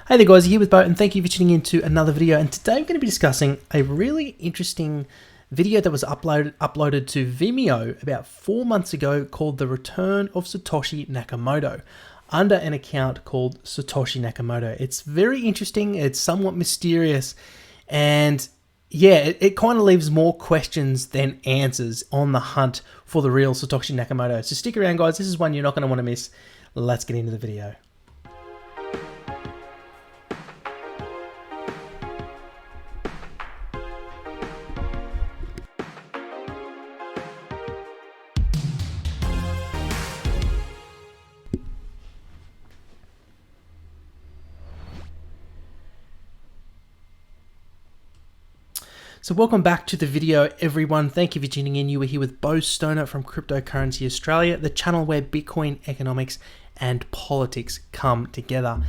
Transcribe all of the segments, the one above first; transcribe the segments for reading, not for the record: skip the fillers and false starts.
Hey there guys, here with Bo, and thank you for tuning in to another video. And today I'm going to be discussing a really interesting video that was uploaded to Vimeo about 4 months ago called The Return of Satoshi Nakamoto under an account called Satoshi Nakamoto. It's very interesting, it's somewhat mysterious, and yeah, it kind of leaves more questions than answers on the hunt for the real Satoshi Nakamoto. So stick around guys, this is one you're not going to want to miss. Let's get into the video. So welcome back to the video, everyone. Thank you for tuning in. You were here with Bo Stoner from Cryptocurrency Australia, the channel where Bitcoin, economics, and politics come together.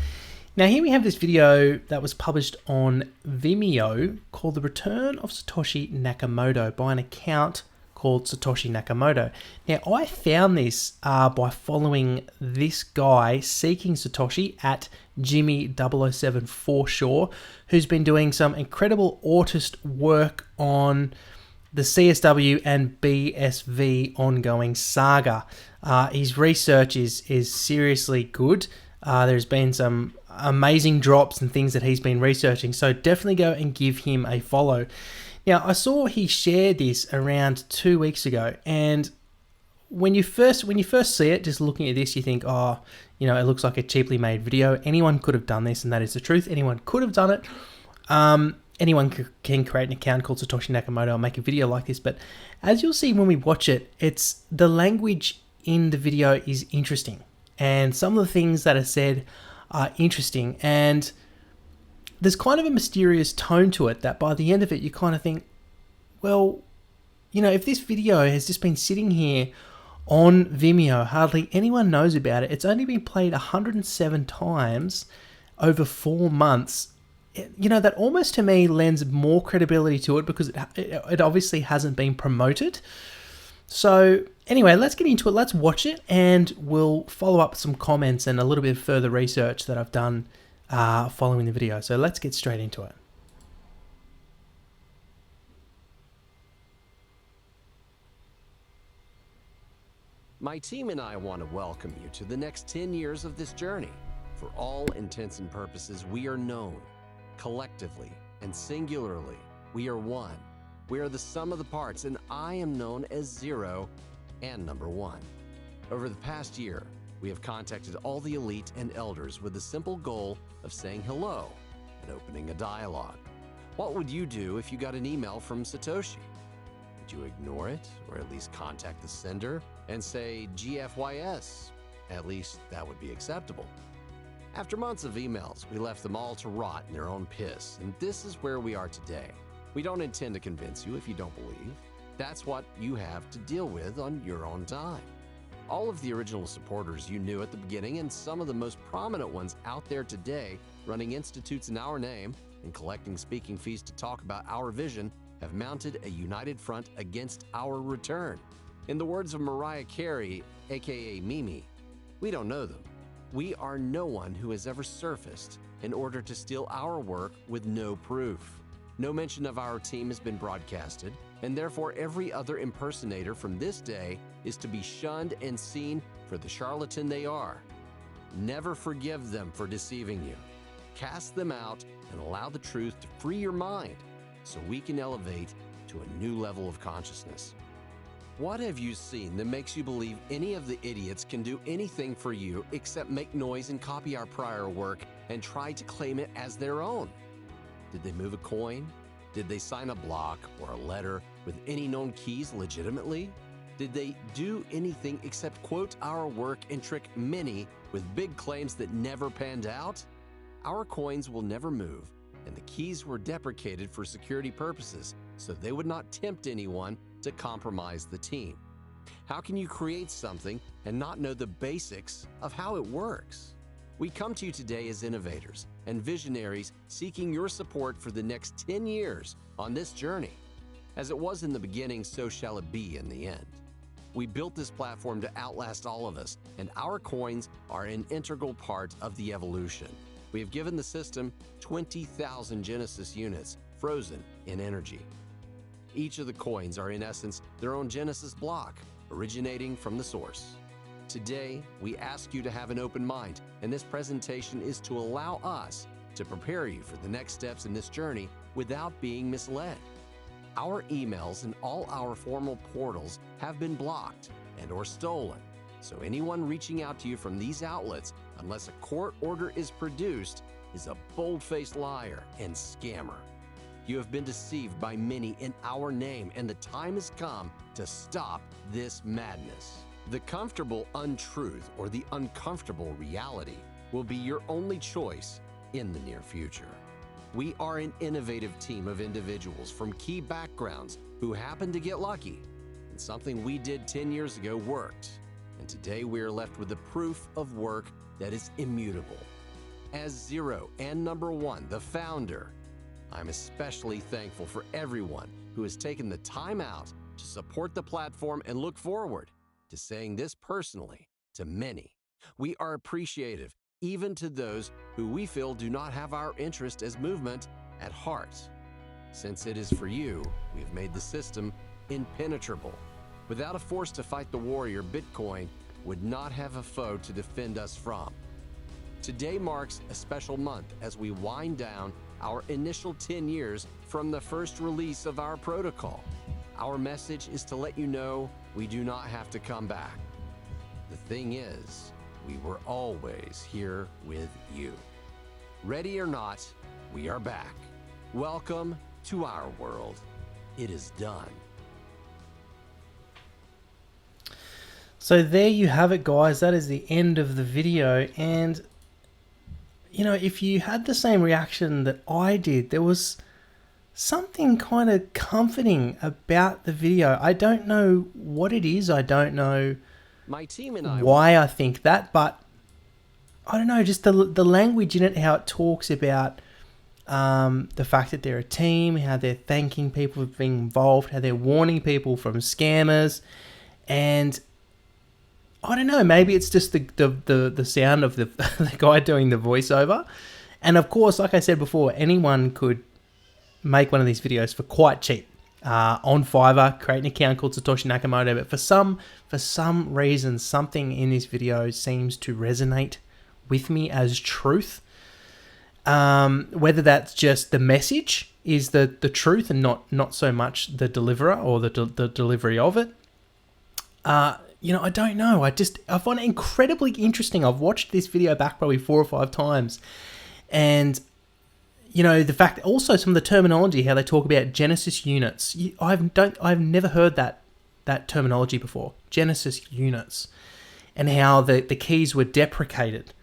Now here we have this video that was published on Vimeo called The Return of Satoshi Nakamoto by an account called Satoshi Nakamoto. Now I found this by following this guy seeking Satoshi at Jimmy007 Foreshore, who's been doing some incredible autist work on the CSW and BSV ongoing saga. His research is seriously good. There's been some amazing drops and things that he's been researching, so definitely go and give him a follow. Now, I saw he shared this around 2 weeks ago, and when you first see it, just looking at this, you think, oh, you know, it looks like a cheaply made video. Anyone could have done this, and that is the truth. Anyone could have done it. Anyone can create an account called Satoshi Nakamoto and make a video like this. But as you'll see when we watch it, it's the language in the video is interesting, and some of the things that are said are interesting, and there's kind of a mysterious tone to it that by the end of it, you kind of think, well, you know, if this video has just been sitting here on Vimeo, hardly anyone knows about it. It's only been played 107 times over 4 months. You know, that almost to me lends more credibility to it because it obviously hasn't been promoted. So anyway, let's get into it. Let's watch it, and we'll follow up some comments and a little bit of further research that I've done following the video. So let's get straight into it. My team and I want to welcome you to the next 10 years of this journey. For all intents and purposes, we are known. Collectively and singularly, we are one. We are the sum of the parts, and I am known as Zero and Number One. Over the past year, we have contacted all the elite and elders with the simple goal of saying hello and opening a dialogue. What would you do if you got an email from Satoshi? Would you ignore it, or at least contact the sender and say GFYS? At least that would be acceptable. After months of emails, we left them all to rot in their own piss, and this is where we are today. We don't intend to convince you if you don't believe. That's what you have to deal with on your own time. All of the original supporters you knew at the beginning, and some of the most prominent ones out there today, running institutes in our name and collecting speaking fees to talk about our vision, have mounted a united front against our return. In the words of Mariah Carey, aka Mimi, we don't know them. We are no one who has ever surfaced in order to steal our work with no proof. No mention of our team has been broadcasted, and therefore every other impersonator from this day is to be shunned and seen for the charlatan they are. Never forgive them for deceiving you. Cast them out and allow the truth to free your mind so we can elevate to a new level of consciousness. What have you seen that makes you believe any of the idiots can do anything for you except make noise and copy our prior work and try to claim it as their own? Did they move a coin? Did they sign a block or a letter with any known keys legitimately? Did they do anything except quote our work and trick many with big claims that never panned out? Our coins will never move, and the keys were deprecated for security purposes, so they would not tempt anyone to compromise the team. How can you create something and not know the basics of how it works? We come to you today as innovators and visionaries seeking your support for the next 10 years on this journey. As it was in the beginning, so shall it be in the end. We built this platform to outlast all of us, and our coins are an integral part of the evolution. We have given the system 20,000 Genesis units frozen in energy. Each of the coins are in essence their own Genesis block, originating from the source. Today, we ask you to have an open mind, and this presentation is to allow us to prepare you for the next steps in this journey without being misled. Our emails and all our formal portals have been blocked and/or stolen, so anyone reaching out to you from these outlets, unless a court order is produced, is a bold-faced liar and scammer. You have been deceived by many in our name, and the time has come to stop this madness. The comfortable untruth or the uncomfortable reality will be your only choice in the near future. We are an innovative team of individuals from key backgrounds who happened to get lucky, and something we did 10 years ago worked. And today we are left with the proof of work that is immutable. As Zero and Number One, the founder, I'm especially thankful for everyone who has taken the time out to support the platform and look forward to saying this personally to many. We are appreciative even to those who we feel do not have our interest as movement at heart. Since it is for you, we have made the system impenetrable. Without a force to fight the warrior, Bitcoin would not have a foe to defend us from. Today marks a special month as we wind down our initial 10 years from the first release of our protocol. Our message is to let you know we do not have to come back. The thing is, we were always here with you. Ready or not, we are back. Welcome to our world. It is done. So there you have it, guys. That is the end of the video. And, you know, if you had the same reaction that I did, there was something kind of comforting about the video. I don't know what it is. I don't know My team and I why I think that, but I don't know, just the language in it, how it talks about the fact that they're a team, how they're thanking people for being involved, how they're warning people from scammers, and I don't know, maybe it's just the sound of the guy doing the voiceover. And of course, like I said before, anyone could make one of these videos for quite cheap. On Fiverr, create an account called Satoshi Nakamoto, but for some reason, something in this video seems to resonate with me as truth. Whether that's just the message is the truth and not so much the deliverer or the delivery of it. You know, I don't know. I find it incredibly interesting. I've watched this video back probably 4 or 5 times, and you know, the fact also some of the terminology, how they talk about Genesis units. I've never heard that terminology before. Genesis units, and how the keys were deprecated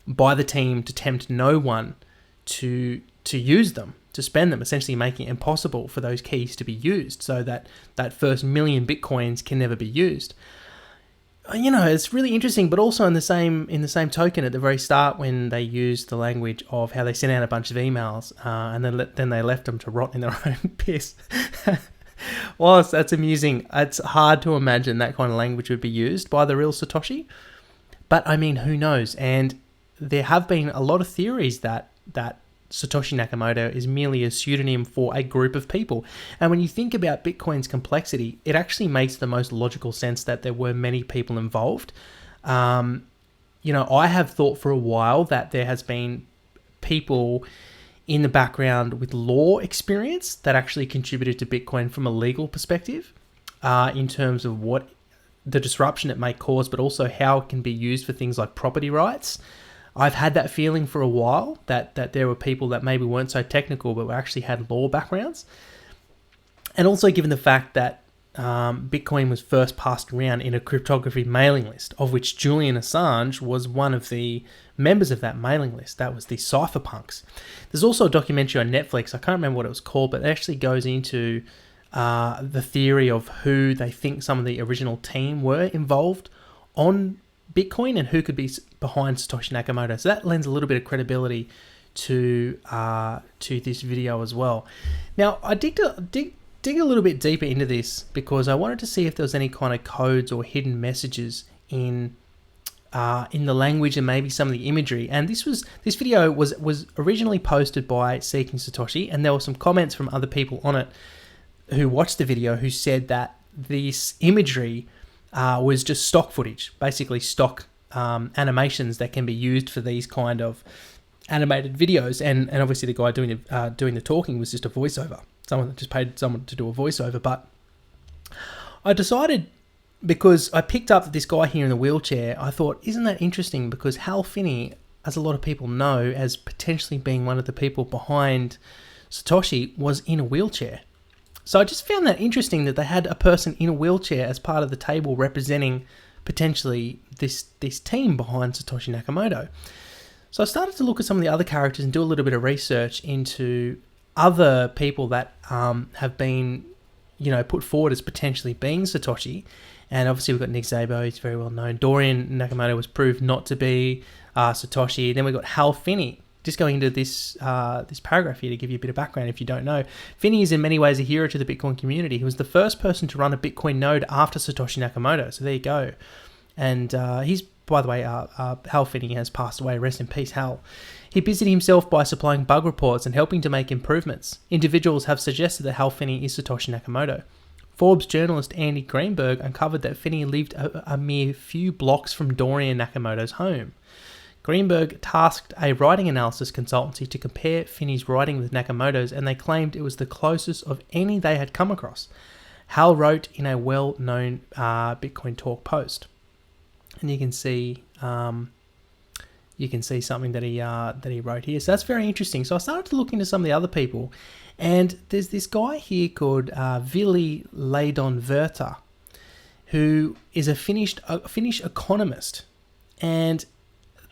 by the team to tempt no one to use them, to spend them, essentially making it impossible for those keys to be used, so that first million Bitcoins can never be used. You know, it's really interesting, but also in the same token, at the very start, when they used the language of how they sent out a bunch of emails and then they left them to rot in their own piss. Whilst that's amusing, it's hard to imagine that kind of language would be used by the real Satoshi. But I mean, who knows? And there have been a lot of theories that Satoshi Nakamoto is merely a pseudonym for a group of people. And when you think about Bitcoin's complexity, it actually makes the most logical sense that there were many people involved. You know, I have thought for a while that there has been people in the background with law experience that actually contributed to Bitcoin from a legal perspective, in terms of what the disruption it may cause, but also how it can be used for things like property rights. I've had that feeling for a while that there were people that maybe weren't so technical but actually had law backgrounds. And also given the fact that Bitcoin was first passed around in a cryptography mailing list, of which Julian Assange was one of the members of that mailing list. That was the cypherpunks. There's also a documentary on Netflix, I can't remember what it was called, but it actually goes into the theory of who they think some of the original team were involved on Bitcoin and who could be behind Satoshi Nakamoto. So that lends a little bit of credibility to this video as well. Now, I dig a little bit deeper into this because I wanted to see if there was any kind of codes or hidden messages in in the language and maybe some of the imagery. And this video was originally posted by Seeking Satoshi, and there were some comments from other people on it who watched the video who said that this imagery was just stock footage, basically stock animations that can be used for these kind of animated videos. And obviously the guy doing the talking was just a voiceover. Someone that just paid someone to do a voiceover. But I decided, because I picked up this guy here in the wheelchair, I thought, isn't that interesting? Because Hal Finney, as a lot of people know, as potentially being one of the people behind Satoshi, was in a wheelchair. So I just found that interesting that they had a person in a wheelchair as part of the table representing potentially this team behind Satoshi Nakamoto. So I started to look at some of the other characters and do a little bit of research into other people that have been, put forward as potentially being Satoshi. And obviously we've got Nick Szabo, he's very well known. Dorian Nakamoto was proved not to be Satoshi. Then we've got Hal Finney. Just going into this paragraph here to give you a bit of background if you don't know. Finney is in many ways a hero to the Bitcoin community. He was the first person to run a Bitcoin node after Satoshi Nakamoto. So there you go. And he's, by the way, Hal Finney has passed away. Rest in peace, Hal. He busied himself by supplying bug reports and helping to make improvements. Individuals have suggested that Hal Finney is Satoshi Nakamoto. Forbes journalist Andy Greenberg uncovered that Finney lived a mere few blocks from Dorian Nakamoto's home. Greenberg tasked a writing analysis consultancy to compare Finney's writing with Nakamoto's, and they claimed it was the closest of any they had come across. Hal wrote in a well-known Bitcoin Talk post, and you can see something that he wrote here. So that's very interesting. So I started to look into some of the other people, and there's this guy here called Ville Laidonvirta, who is a Finnish economist, and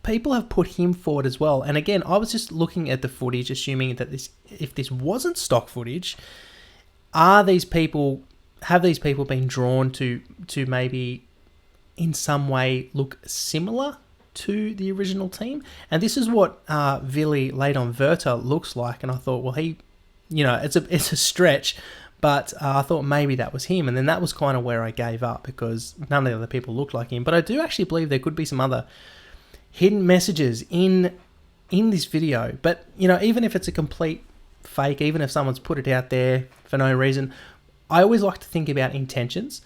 people have put him forward as well. And again, I was just looking at the footage, assuming that if this wasn't stock footage, have these people been drawn to maybe in some way look similar to the original team? And this is what Ville Laidonvirta looks like. And I thought, well, it's a stretch, but I thought maybe that was him. And then that was kind of where I gave up, because none of the other people looked like him. But I do actually believe there could be some other hidden messages in this video. But even if it's a complete fake, even if someone's put it out there for no reason, I always like to think about intentions.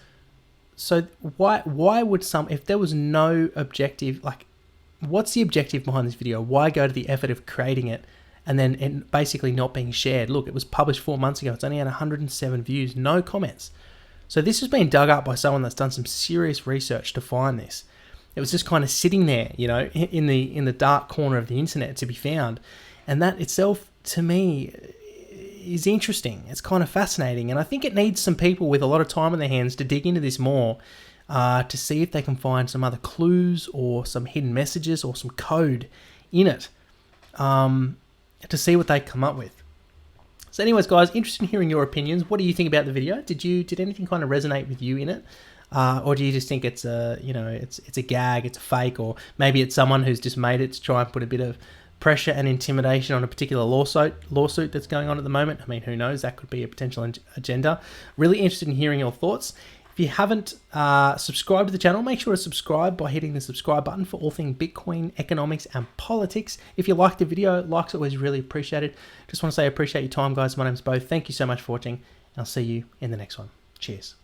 So why would if there was no objective, like, what's the objective behind this video? Why go to the effort of creating it and then basically not being shared? Look, it was published 4 months ago. It's only had 107 views, no comments. So this has been dug up by someone that's done some serious research to find this. It was just kind of sitting there, in the dark corner of the internet to be found. And that itself, to me, is interesting. It's kind of fascinating. And I think it needs some people with a lot of time on their hands to dig into this more, to see if they can find some other clues or some hidden messages or some code in it, to see what they come up with. So anyways, guys, interested in hearing your opinions. What do you think about the video? Did anything kind of resonate with you in it? Or do you just think it's a gag, it's a fake, or maybe it's someone who's just made it to try and put a bit of pressure and intimidation on a particular lawsuit that's going on at the moment? I mean, who knows? That could be a potential agenda. Really interested in hearing your thoughts. If you haven't subscribed to the channel, make sure to subscribe by hitting the subscribe button for all things Bitcoin, economics, and politics. If you liked the video, likes are always really appreciated. Just want to say I appreciate your time, guys. My name's Bo. Thank you so much for watching, and I'll see you in the next one. Cheers.